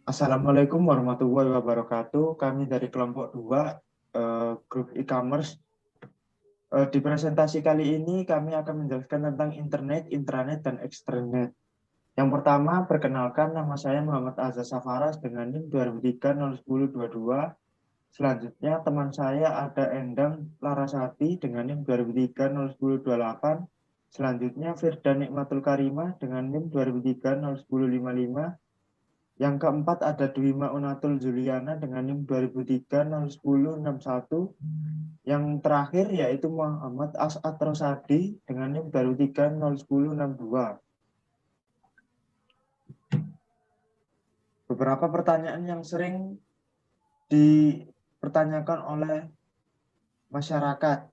Assalamualaikum warahmatullahi wabarakatuh. Kami dari kelompok 2, grup e-commerce. Di presentasi kali ini kami akan menjelaskan tentang internet, intranet, dan ekstranet. Yang pertama, perkenalkan, nama saya Muhammad Azza Safaras dengan NIM 2003-01022. Selanjutnya, teman saya ada Endang Larasati dengan NIM 2003-01028. Selanjutnya, Firda Nikmatul Karimah dengan NIM 2003-01055. Yang keempat ada Dwi Maunatul Juliana dengan NIM 2003-01061. Yang terakhir yaitu Muhammad As'ad Rosadi dengan NIM 2003-01062. Beberapa pertanyaan yang sering dipertanyakan oleh masyarakat.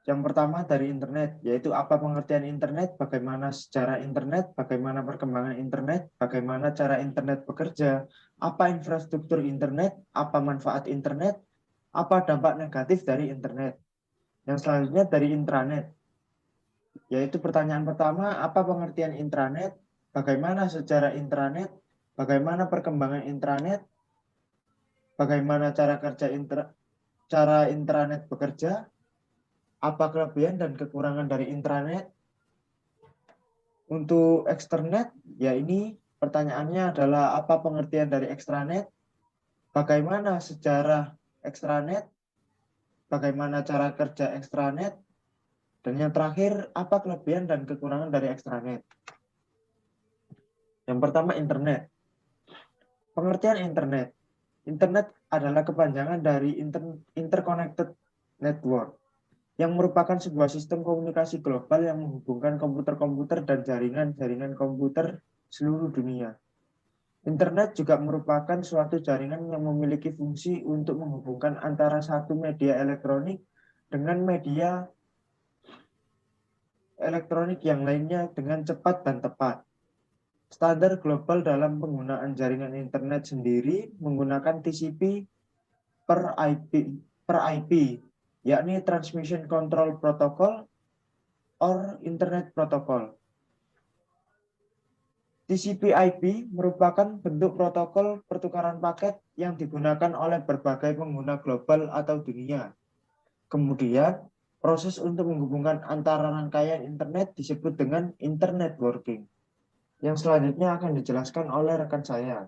Yang pertama dari internet, yaitu apa pengertian internet, bagaimana sejarah internet, bagaimana perkembangan internet, bagaimana cara internet bekerja, apa infrastruktur internet, apa manfaat internet, apa dampak negatif dari internet. Yang selanjutnya dari intranet, yaitu pertanyaan pertama, apa pengertian intranet, bagaimana sejarah intranet, bagaimana perkembangan intranet, bagaimana cara intranet bekerja, apa kelebihan dan kekurangan dari intranet. Untuk eksternet, ya ini pertanyaannya adalah apa pengertian dari ekstranet, bagaimana sejarah ekstranet, bagaimana cara kerja ekstranet, dan yang terakhir apa kelebihan dan kekurangan dari ekstranet. Yang pertama internet. Pengertian internet. Internet adalah kepanjangan dari interconnected network yang merupakan sebuah sistem komunikasi global yang menghubungkan komputer-komputer dan jaringan-jaringan komputer seluruh dunia. Internet juga merupakan suatu jaringan yang memiliki fungsi untuk menghubungkan antara satu media elektronik dengan media elektronik yang lainnya dengan cepat dan tepat. Standar global dalam penggunaan jaringan internet sendiri menggunakan TCP per IP, yakni Transmission Control Protocol or Internet Protocol. TCP/IP merupakan bentuk protokol pertukaran paket yang digunakan oleh berbagai pengguna global atau dunia. Kemudian, proses untuk menghubungkan antara rangkaian internet disebut dengan internet working. Yang selanjutnya akan dijelaskan oleh rekan saya.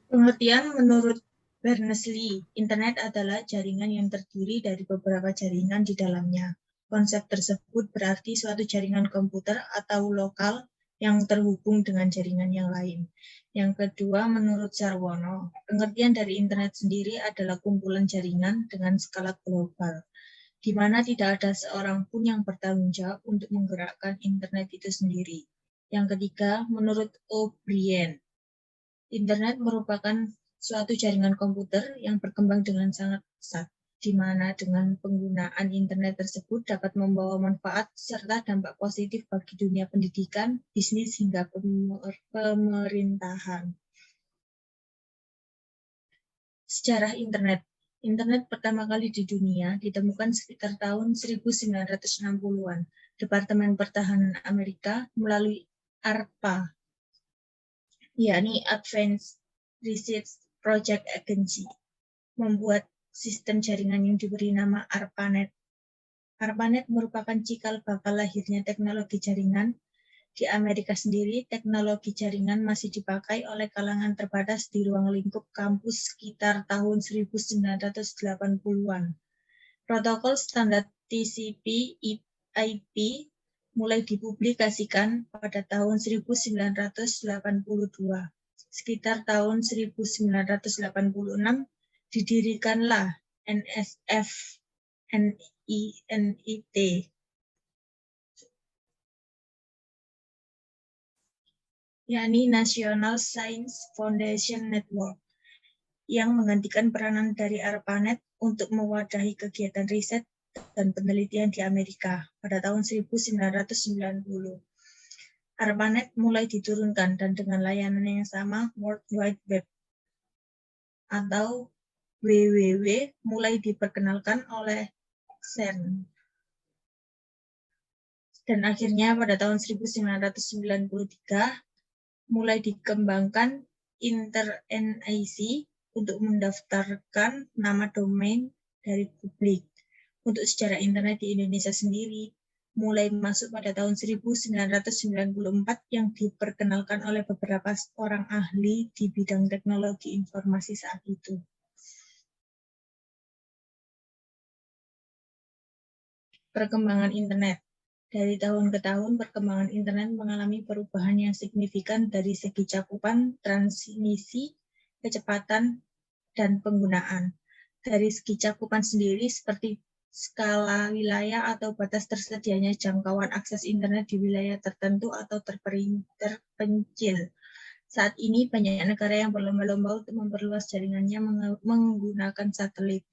Pengertian menurut Berners-Lee, Internet adalah jaringan yang terdiri dari beberapa jaringan di dalamnya. Konsep tersebut berarti suatu jaringan komputer atau lokal yang terhubung dengan jaringan yang lain. Yang kedua, menurut Sarwono, pengertian dari Internet sendiri adalah kumpulan jaringan dengan skala global, di mana tidak ada seorang pun yang bertanggung jawab untuk menggerakkan Internet itu sendiri. Yang ketiga, menurut O'Brien, Internet merupakan suatu jaringan komputer yang berkembang dengan sangat pesat, di mana dengan penggunaan internet tersebut dapat membawa manfaat serta dampak positif bagi dunia pendidikan, bisnis, hingga pemerintahan. Sejarah internet. Internet pertama kali di dunia ditemukan sekitar tahun 1960-an. Departemen Pertahanan Amerika melalui ARPA, yakni Advanced Research Project Agency, membuat sistem jaringan yang diberi nama ARPANET. ARPANET merupakan cikal bakal lahirnya teknologi jaringan. Di Amerika sendiri, teknologi jaringan masih dipakai oleh kalangan terbatas di ruang lingkup kampus sekitar tahun 1980-an. Protokol standar TCP/IP mulai dipublikasikan pada tahun 1982. Sekitar tahun 1986 didirikanlah NSF/NIT, yakni National Science Foundation Network, yang menggantikan peranan dari ARPANET untuk mewadahi kegiatan riset dan penelitian di Amerika pada tahun 1990. ARPANET mulai diturunkan dan dengan layanan yang sama, World Wide Web atau WWW mulai diperkenalkan oleh CERN. Dan akhirnya pada tahun 1993 mulai dikembangkan InterNIC untuk mendaftarkan nama domain dari publik. Untuk sejarah internet di Indonesia sendiri, mulai masuk pada tahun 1994 yang diperkenalkan oleh beberapa orang ahli di bidang teknologi informasi saat itu. Perkembangan internet. Dari tahun ke tahun, perkembangan internet mengalami perubahan yang signifikan dari segi cakupan, transmisi, kecepatan, dan penggunaan. Dari segi cakupan sendiri, seperti skala wilayah atau batas tersedianya jangkauan akses internet di wilayah tertentu atau terpencil. Saat ini, banyak negara yang berlomba-lomba untuk memperluas jaringannya menggunakan satelit.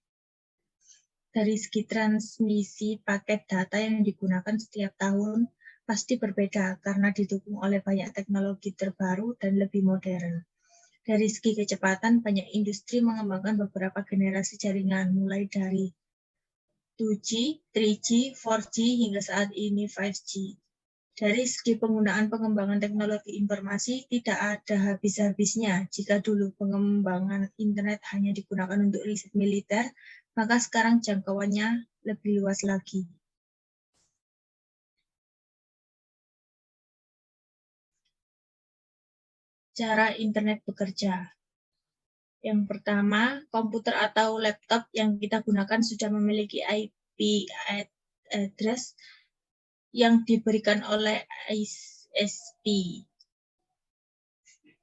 Dari segi transmisi paket data yang digunakan setiap tahun pasti berbeda karena didukung oleh banyak teknologi terbaru dan lebih modern. Dari segi kecepatan, banyak industri mengembangkan beberapa generasi jaringan, mulai dari 2G, 3G, 4G, hingga saat ini 5G. Dari segi penggunaan pengembangan teknologi informasi, tidak ada habis-habisnya. Jika dulu pengembangan internet hanya digunakan untuk riset militer, maka sekarang jangkauannya lebih luas lagi. Cara internet bekerja. Yang pertama, komputer atau laptop yang kita gunakan sudah memiliki IP address yang diberikan oleh ISP.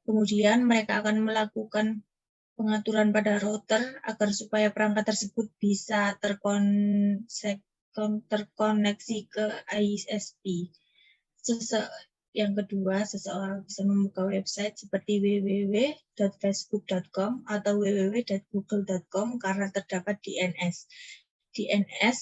Kemudian mereka akan melakukan pengaturan pada router agar supaya perangkat tersebut bisa terkoneksi ke ISP. Yang kedua, seseorang bisa membuka website seperti www.facebook.com atau www.google.com karena terdapat DNS. DNS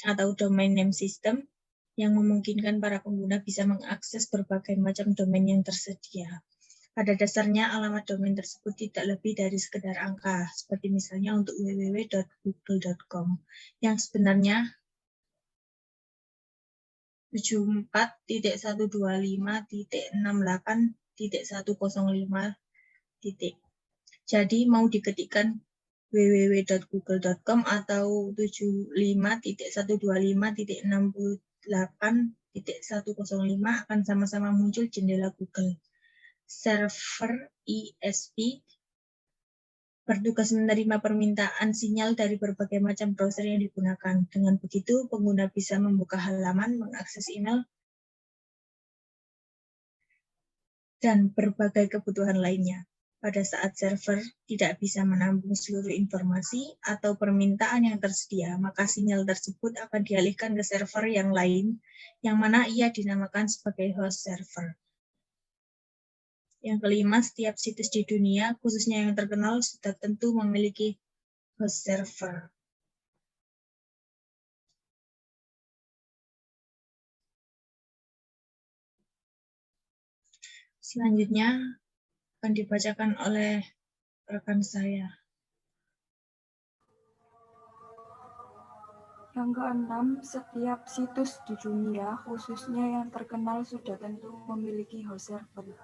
atau Domain Name System yang memungkinkan para pengguna bisa mengakses berbagai macam domain yang tersedia. Pada dasarnya, alamat domain tersebut tidak lebih dari sekedar angka, seperti misalnya untuk www.google.com, yang sebenarnya 74.125.68.105. Jadi mau diketikkan www.google.com atau 75.125.68.105 akan sama-sama muncul jendela Google. Server ISP bertugas menerima permintaan sinyal dari berbagai macam browser yang digunakan. Dengan begitu, pengguna bisa membuka halaman, mengakses email, dan berbagai kebutuhan lainnya. Pada saat server tidak bisa menampung seluruh informasi atau permintaan yang tersedia, maka sinyal tersebut akan dialihkan ke server yang lain, yang mana ia dinamakan sebagai host server. Yang kelima, setiap situs di dunia, khususnya yang terkenal, sudah tentu memiliki host server. Selanjutnya akan dibacakan oleh rekan saya. Yang keenam, setiap situs di dunia, khususnya yang terkenal, sudah tentu memiliki host server.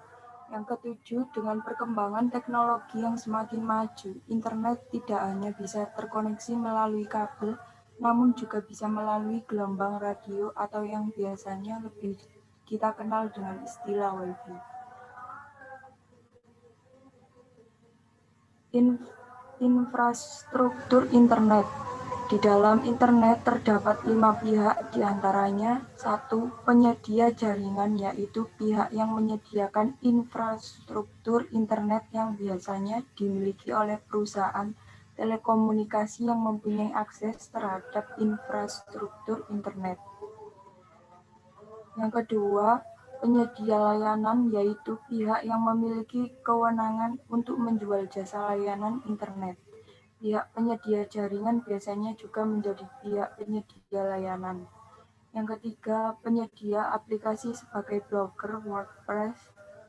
Yang ketujuh, dengan perkembangan teknologi yang semakin maju, internet tidak hanya bisa terkoneksi melalui kabel, namun juga bisa melalui gelombang radio atau yang biasanya lebih kita kenal dengan istilah Wi-Fi. Infrastruktur internet. Di dalam internet terdapat 5 pihak, diantaranya 1. Penyedia jaringan, yaitu pihak yang menyediakan infrastruktur internet yang biasanya dimiliki oleh perusahaan telekomunikasi yang mempunyai akses terhadap infrastruktur internet. Yang kedua, penyedia layanan, yaitu pihak yang memiliki kewenangan untuk menjual jasa layanan internet. Pihak penyedia jaringan biasanya juga menjadi pihak penyedia layanan. Yang ketiga, penyedia aplikasi sebagai Blogger, WordPress,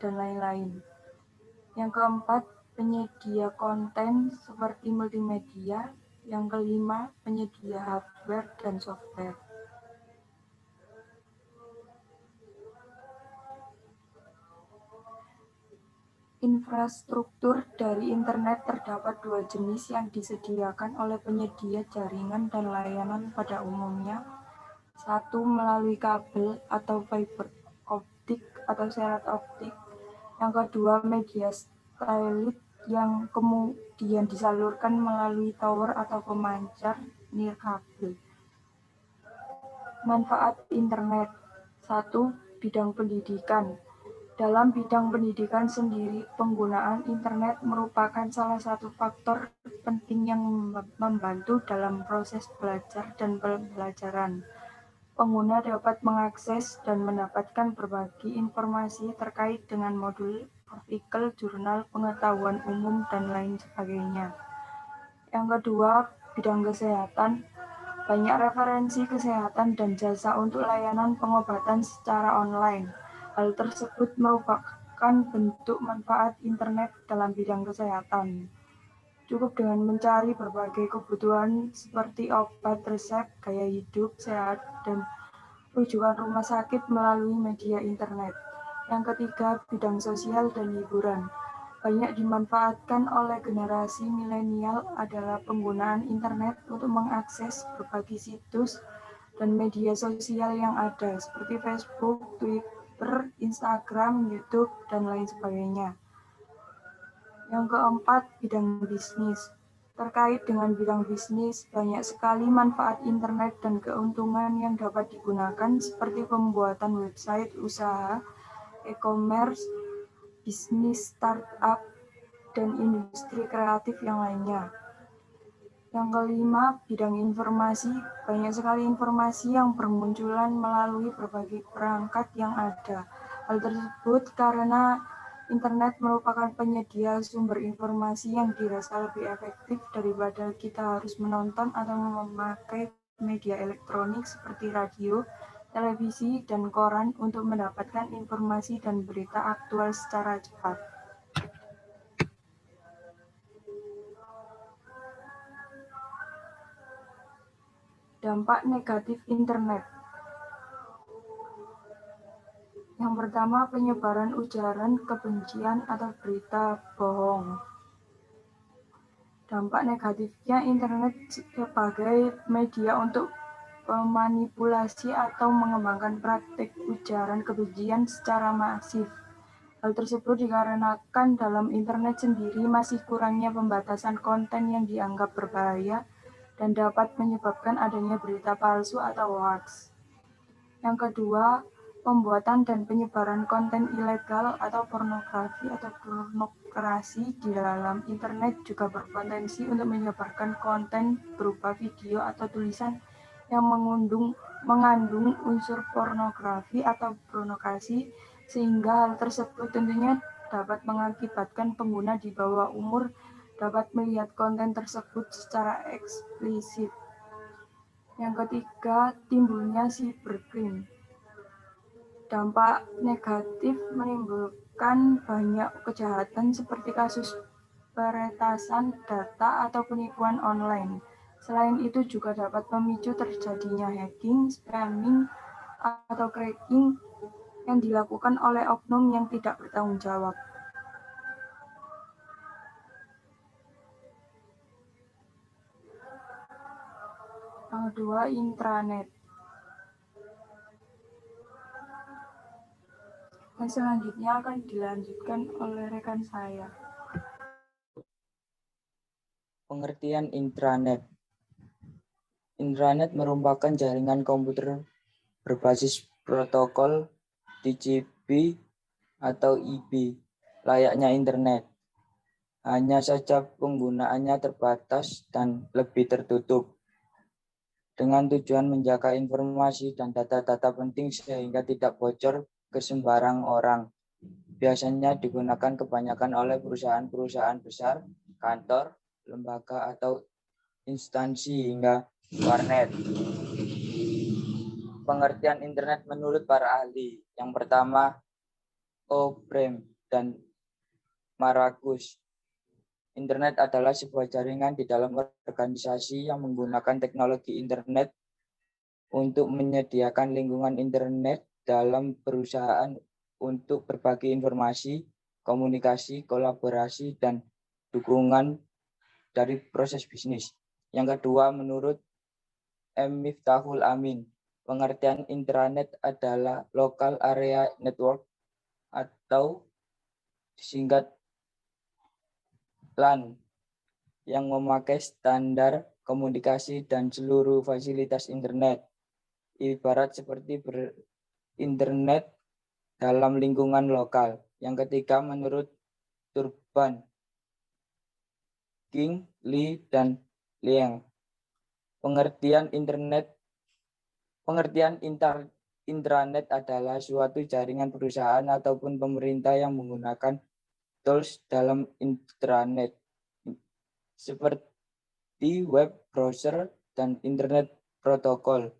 dan lain-lain. Yang keempat, penyedia konten seperti multimedia. Yang kelima, penyedia hardware dan software. Infrastruktur dari internet terdapat dua jenis yang disediakan oleh penyedia jaringan dan layanan pada umumnya. Satu, melalui kabel atau fiber optik atau syarat optik. Yang kedua, media satelit yang kemudian disalurkan melalui tower atau pemancar nirkabel. Manfaat internet. 1. Bidang pendidikan. Dalam bidang pendidikan sendiri, penggunaan internet merupakan salah satu faktor penting yang membantu dalam proses belajar dan pembelajaran. Pengguna dapat mengakses dan mendapatkan berbagai informasi terkait dengan modul, artikel, jurnal, pengetahuan umum, dan lain sebagainya. Yang kedua, bidang kesehatan. Banyak referensi kesehatan dan jasa untuk layanan pengobatan secara online. Hal tersebut merupakan bentuk manfaat internet dalam bidang kesehatan. Cukup dengan mencari berbagai kebutuhan seperti obat, resep, gaya hidup sehat, dan rujukan rumah sakit melalui media internet. Yang ketiga, bidang sosial dan hiburan. Banyak dimanfaatkan oleh generasi milenial adalah penggunaan internet untuk mengakses berbagai situs dan media sosial yang ada, seperti Facebook, Twitter, Instagram, YouTube, dan lain sebagainya. Yang keempat, bidang bisnis. Terkait dengan bidang bisnis, banyak sekali manfaat internet dan keuntungan yang dapat digunakan seperti pembuatan website usaha, e-commerce, bisnis startup, dan industri kreatif yang lainnya. Yang kelima, bidang informasi. Banyak sekali informasi yang bermunculan melalui berbagai perangkat yang ada. Hal tersebut karena internet merupakan penyedia sumber informasi yang dirasa lebih efektif daripada kita harus menonton atau memakai media elektronik seperti radio, televisi, dan koran untuk mendapatkan informasi dan berita aktual secara cepat. Dampak negatif internet. Yang pertama, penyebaran ujaran kebencian atau berita bohong. Dampak negatifnya, internet sebagai media untuk memanipulasi atau mengembangkan praktik ujaran kebencian secara masif. Hal tersebut dikarenakan dalam internet sendiri masih kurangnya pembatasan konten yang dianggap berbahaya dan dapat menyebabkan adanya berita palsu atau hoax. Yang kedua, pembuatan dan penyebaran konten ilegal atau pornografi atau pornografi di dalam internet juga berpotensi untuk menyebarkan konten berupa video atau tulisan yang mengandung unsur pornografi atau pornografi, sehingga hal tersebut tentunya dapat mengakibatkan pengguna di bawah umur dapat melihat konten tersebut secara eksplisit. Yang ketiga, timbulnya cybercrime. Dampak negatif menimbulkan banyak kejahatan seperti kasus peretasan data atau penipuan online. Selain itu juga dapat memicu terjadinya hacking, spamming, atau cracking yang dilakukan oleh oknum yang tidak bertanggung jawab. Yang kedua, intranet. Dan selanjutnya akan dilanjutkan oleh rekan saya. Pengertian intranet. Intranet merupakan jaringan komputer berbasis protokol TCP atau IP, layaknya internet. Hanya saja penggunaannya terbatas dan lebih tertutup, dengan tujuan menjaga informasi dan data-data penting sehingga tidak bocor ke sembarang orang. Biasanya digunakan kebanyakan oleh perusahaan-perusahaan besar, kantor, lembaga, atau instansi hingga warnet. Pengertian internet menurut para ahli. Yang pertama, O'Brien dan Marcus. Internet adalah sebuah jaringan di dalam organisasi yang menggunakan teknologi internet untuk menyediakan lingkungan internet dalam perusahaan untuk berbagi informasi, komunikasi, kolaborasi, dan dukungan dari proses bisnis. Yang kedua, menurut M. Miftahul Amin, pengertian intranet adalah local area network atau disingkat LAN yang memakai standar komunikasi dan seluruh fasilitas internet. Ibarat seperti berinternet dalam lingkungan lokal. Yang ketiga, menurut Turban, King, Lee, dan Liang, pengertian intranet adalah suatu jaringan perusahaan ataupun pemerintah yang menggunakan tools dalam intranet seperti web browser dan internet protokol.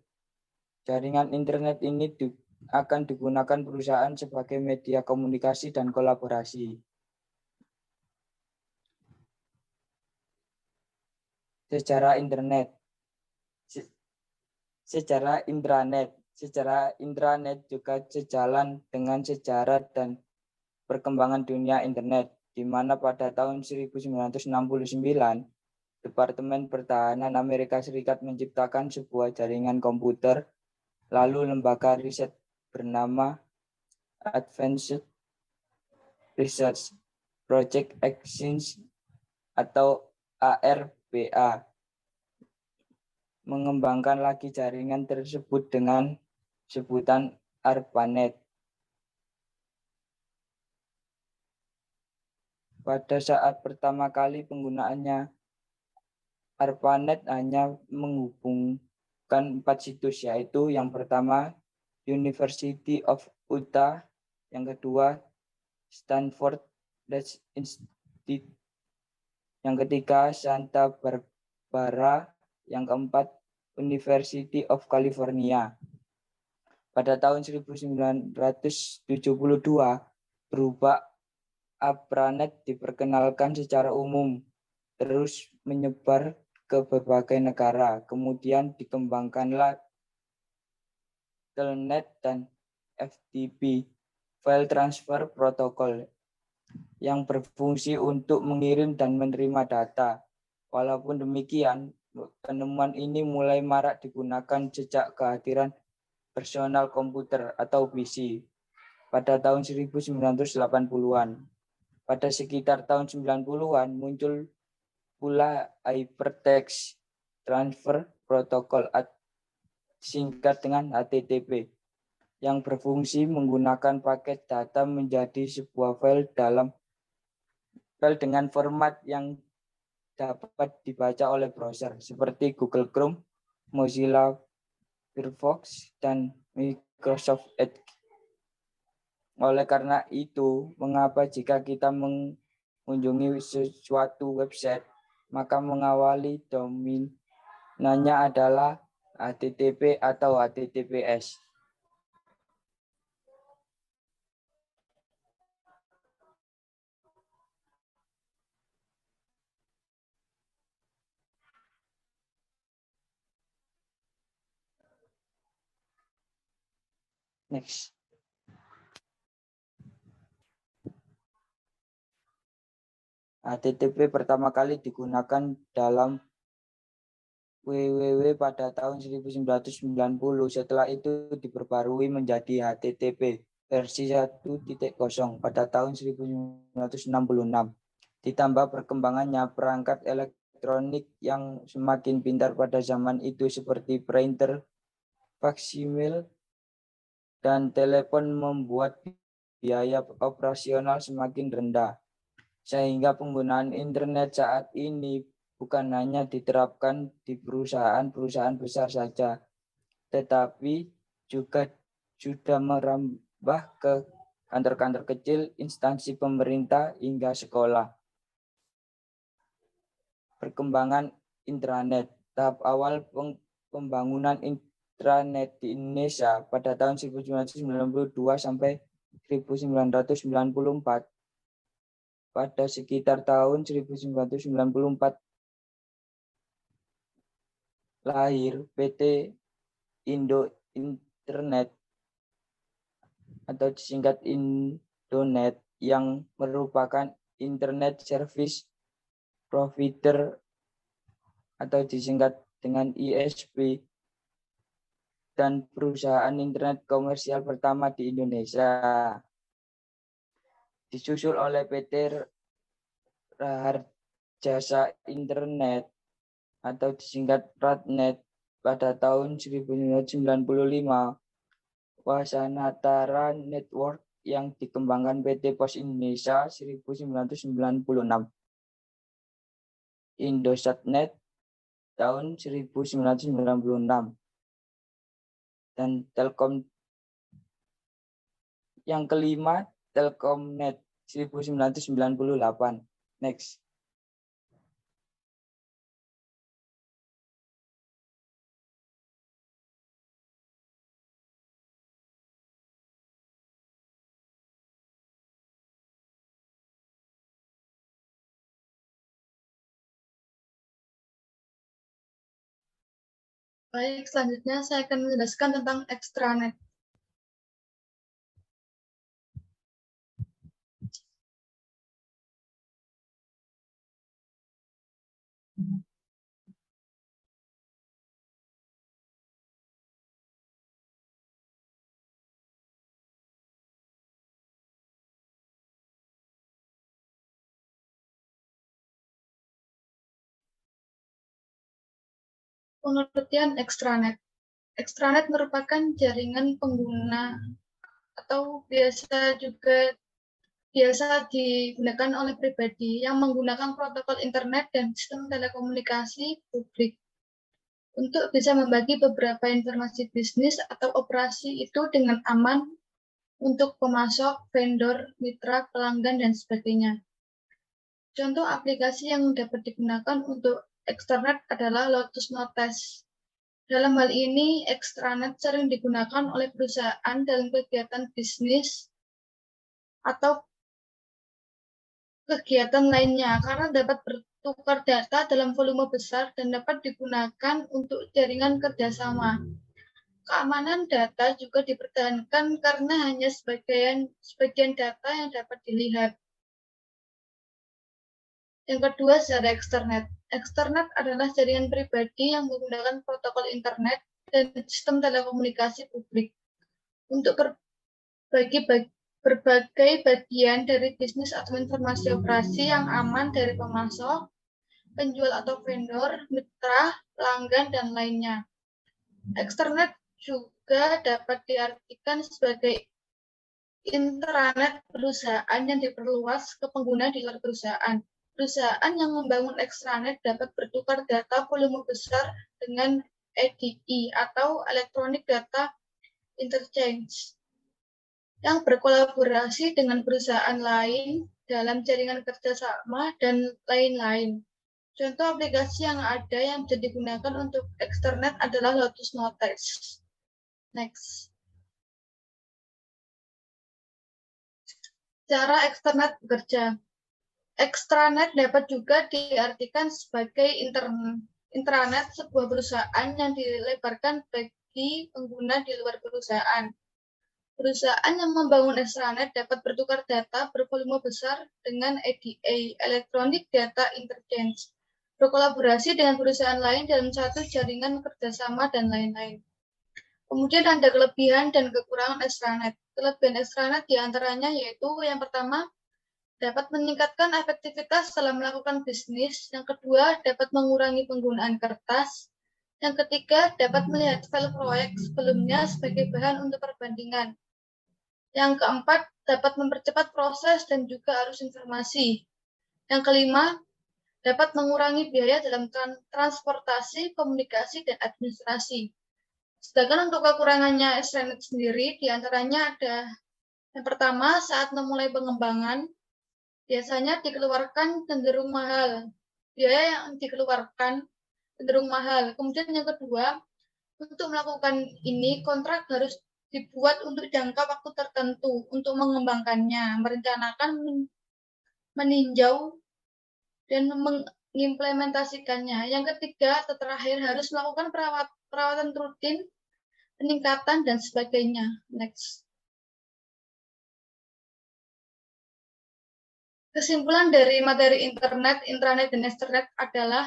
Jaringan internet ini akan digunakan perusahaan sebagai media komunikasi dan kolaborasi. Secara intranet juga sejalan dengan sejarah dan perkembangan dunia internet, di mana pada tahun 1969, Departemen Pertahanan Amerika Serikat menciptakan sebuah jaringan komputer, lalu lembaga riset bernama Advanced Research Project Exchange atau ARPA mengembangkan lagi jaringan tersebut dengan sebutan ARPANET. Pada saat pertama kali penggunaannya, ARPANET hanya menghubungkan 4 situs, yaitu yang pertama University of Utah, yang kedua Stanford Research Institute, yang ketiga Santa Barbara, yang keempat University of California. Pada tahun 1972 berubah ARPANET diperkenalkan secara umum, terus menyebar ke berbagai negara. Kemudian dikembangkanlah Telnet dan FTP, File Transfer Protocol, yang berfungsi untuk mengirim dan menerima data. Walaupun demikian, penemuan ini mulai marak digunakan sejak kehadiran personal komputer atau PC pada tahun 1980-an. Pada sekitar tahun 90-an muncul pula Hypertext Transfer Protocol, singkat dengan HTTP, yang berfungsi menggunakan paket data menjadi sebuah file dengan format yang dapat dibaca oleh browser seperti Google Chrome, Mozilla Firefox, dan Microsoft Edge. Oleh karena itu, mengapa jika kita mengunjungi sesuatu website, maka mengawali domainnya adalah HTTP atau HTTPS. Next. HTTP pertama kali digunakan dalam www pada tahun 1990. Setelah itu diperbarui menjadi HTTP versi 1.0 pada tahun 1966. Ditambah perkembangannya perangkat elektronik yang semakin pintar pada zaman itu seperti printer, faksimil, dan telepon membuat biaya operasional semakin rendah. Sehingga penggunaan internet saat ini bukan hanya diterapkan di perusahaan-perusahaan besar saja, tetapi juga sudah merambah ke kantor-kantor kecil, instansi pemerintah, hingga sekolah. Perkembangan intranet. Tahap awal pembangunan intranet di Indonesia pada tahun 1992 sampai 1994. Pada sekitar tahun 1994 lahir PT Indo Internet atau disingkat Indonet yang merupakan Internet Service Provider atau disingkat dengan ISP dan perusahaan internet komersial pertama di Indonesia. Disusul oleh PT Raharjasa Internet atau disingkat Ratnet pada tahun 1995, Wasanatara Network yang dikembangkan PT Pos Indonesia 1996, Indosatnet tahun 1996, dan Telkom yang kelima Telkomnet 1998. Next. Baik, selanjutnya saya akan menjelaskan tentang extranet. Pengertian extranet. Extranet merupakan jaringan pengguna atau biasa digunakan oleh pribadi yang menggunakan protokol internet dan sistem telekomunikasi publik untuk bisa membagi beberapa informasi bisnis atau operasi itu dengan aman untuk pemasok, vendor, mitra, pelanggan, dan sebagainya. Contoh aplikasi yang dapat digunakan untuk extranet adalah Lotus Notes. Dalam hal ini, extranet sering digunakan oleh perusahaan dalam kegiatan bisnis atau kegiatan lainnya karena dapat bertukar data dalam volume besar dan dapat digunakan untuk jaringan kerjasama. Keamanan data juga dipertahankan karena hanya sebagian data yang dapat dilihat. Yang kedua, secara eksternet. Eksternet adalah jaringan pribadi yang menggunakan protokol internet dan sistem telekomunikasi publik untuk berbagai bagian dari bisnis atau informasi operasi yang aman dari pemasok, penjual atau vendor, mitra, pelanggan, dan lainnya. Eksternet juga dapat diartikan sebagai intranet perusahaan yang diperluas ke pengguna di luar perusahaan. Perusahaan yang membangun ekstranet dapat bertukar data volume besar dengan EDI atau Electronic Data Interchange yang berkolaborasi dengan perusahaan lain dalam jaringan kerjasama dan lain-lain. Contoh aplikasi yang ada yang bisa digunakan untuk eksternet adalah Lotus Notes. Next. Cara eksternet bekerja. Ekstranet dapat juga diartikan sebagai intranet sebuah perusahaan yang dilebarkan bagi pengguna di luar perusahaan. Perusahaan yang membangun ekstranet dapat bertukar data bervolume besar dengan EDA, Electronic Data Interchange, berkolaborasi dengan perusahaan lain dalam satu jaringan kerjasama, dan lain-lain. Kemudian ada kelebihan dan kekurangan ekstranet. Kelebihan ekstranet diantaranya yaitu yang pertama, dapat meningkatkan efektivitas dalam melakukan bisnis. Yang kedua, dapat mengurangi penggunaan kertas. Yang ketiga, dapat melihat file proyek sebelumnya sebagai bahan untuk perbandingan. Yang keempat, dapat mempercepat proses dan juga arus informasi. Yang kelima, dapat mengurangi biaya dalam transportasi, komunikasi, dan administrasi. Sedangkan untuk kekurangannya ekstranet sendiri, diantaranya ada yang pertama, saat memulai pengembangan, biasanya dikeluarkan cenderung mahal. Biaya yang dikeluarkan cenderung mahal. Kemudian yang kedua, untuk melakukan ini, kontrak harus dibuat untuk jangka waktu tertentu untuk mengembangkannya, merencanakan, meninjau, dan mengimplementasikannya. Yang ketiga, atau terakhir, harus melakukan perawatan rutin, peningkatan, dan sebagainya. Next. Kesimpulan dari materi internet, intranet, dan extranet adalah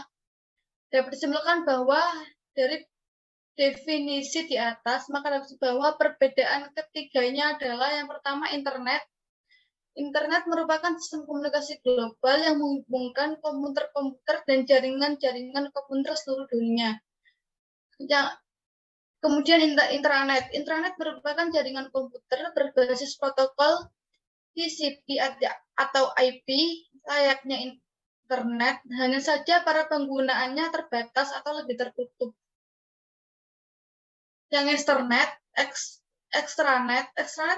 dapat disimpulkan bahwa dari definisi di atas, maka dapat bahwa perbedaan ketiganya adalah yang pertama internet. Internet merupakan sistem komunikasi global yang menghubungkan komputer-komputer dan jaringan-jaringan komputer seluruh dunia. Kemudian intranet. Intranet merupakan jaringan komputer berbasis protokol TCP atau IP layaknya internet, hanya saja para penggunaannya terbatas atau lebih tertutup. Yang extranet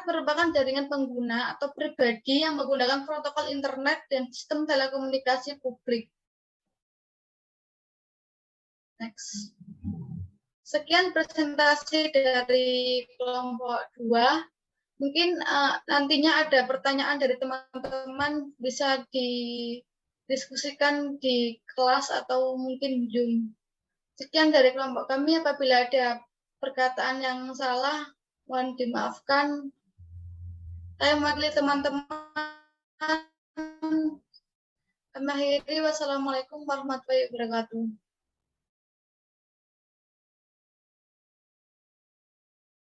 merupakan jaringan pengguna atau pribadi yang menggunakan protokol internet dan sistem telekomunikasi publik. Next. Sekian presentasi dari kelompok 2. Mungkin nantinya ada pertanyaan dari teman-teman, bisa didiskusikan di kelas atau mungkin Zoom. Sekian dari kelompok kami. Apabila ada perkataan yang salah, mohon dimaafkan. Saya mewakili teman-teman. Kami akhiri. Wassalamualaikum warahmatullahi wabarakatuh.